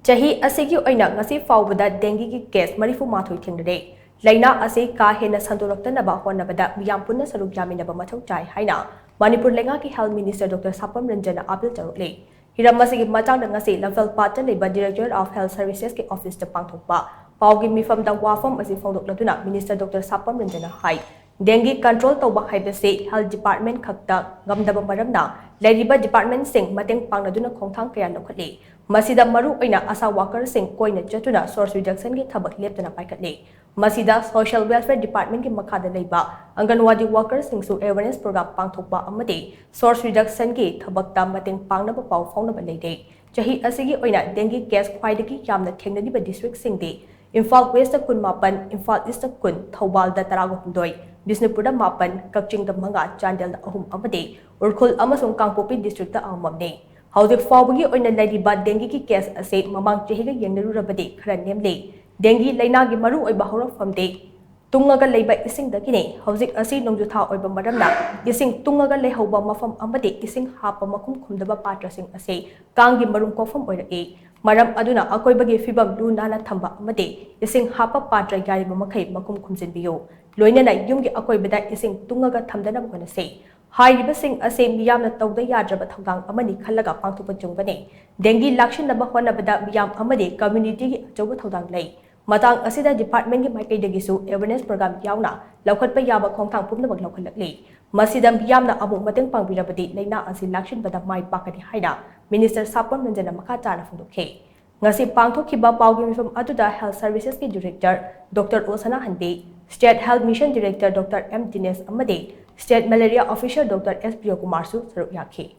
Chahi asigi oina ngasi faubada dengue ki case marifu mathou thengnare. Laina Asi ka haina Sandoraktanaba Hotnabada Meeyam Punna Saruk yaminnaba mathou tai haina Manipur Lenga ki Health Minister Dr. Sapam Ranjan appeal tourakli. Hiram asigi matang ngasi level part leba Director of Health Services ki office ta pangthokpa. Paugi mifam da wafam asi fongdoklatuna Minister Dr. Sapam Ranjan hai. Dengue control tawba haibase Health Department khakta ngamdaba maramna leriba department sing mateng pangnaduna khongthang kaya lokhatli. Masida maru oina asa worker sing koina chatuna source reduction ki thabak leptana paikhatli. Masida Social Welfare Department ki makhada leiba Anganwadi workers sing su awareness program pangthokpa amade source reduction ki thabakta mateng pangnaba pau faunaba leide. Chahi asigi oina dengue case khwaidagi yamna thengnadiba district singdi Imphal West kun mapan Imphal East kun Thobal da taragundoi Bisnupurda mapan Kakching da manga Chandel da ahum amade Urkhul amasung Kangpopi district da amamne. Haudik fawbagi oina laiba dengue ki case ase mamang chahiga yengnarurabade khara nemle. Dengue laina gi maru oiba horafamde tungaga leiba ising dakine hauzik asi nongjutha oiba maramna ising tungaga lehauba mafam amade ising hapa makum khumdaba patra sing ase kangi marum kofam oirae maram aduna akoibagi fibam lu nana thamba amade ising hapa patra gari makai makum khumjinbiyo loinana yumgi akoibada ising tungaga thamdana bonase hairiba sing ase miyamna tawda yadraba thawgang amani khallaga pangthupa jungbane dengue lakshinaba honabada miyam amade community gi achoba thawdang lei Matang asida department ki maikai dagisu awareness program yauna laukhatpa yaba khongthang pumnabak laukhatlakli masidam yamna amuk mateng pangbirabadi Laina Asi lakshin bada mai pakadi haina Minister Sapam Ranjan makha chana phungdokhe ngasi pangthokhiba pawgi mifam aduda Health Services ki Director Dr. Osana Hanbe State Health Mission Director Dr. M Dines amade State Malaria Officer Dr. S Kumar su saruk yakhi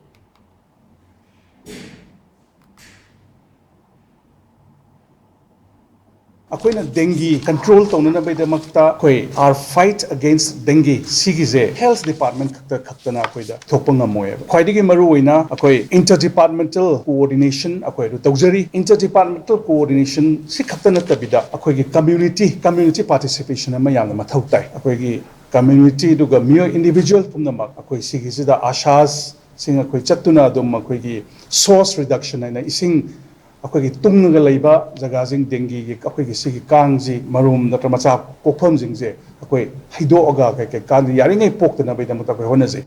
Akoina dengue control tawna bai damakta koi our fight against dengue sigize health department khaktana akoida thopanga moye khwaidigi maru oina akoi interdepartmental coordination akoi ru tawjari interdepartmental coordination si khaktana tabida akoi gi community participation ama yamna mathau tai akoi gi community duga mere individual pumna akoi sigize da ashas sing akoi chatuna dum akoi gi source reduction aina ising akoigi tungnaga leiba jagajing dengue gi akoigi sigi kangji marum natra macha pokpham jingje akoi haido aga kai kan yaringai poktana bai damata koi honaje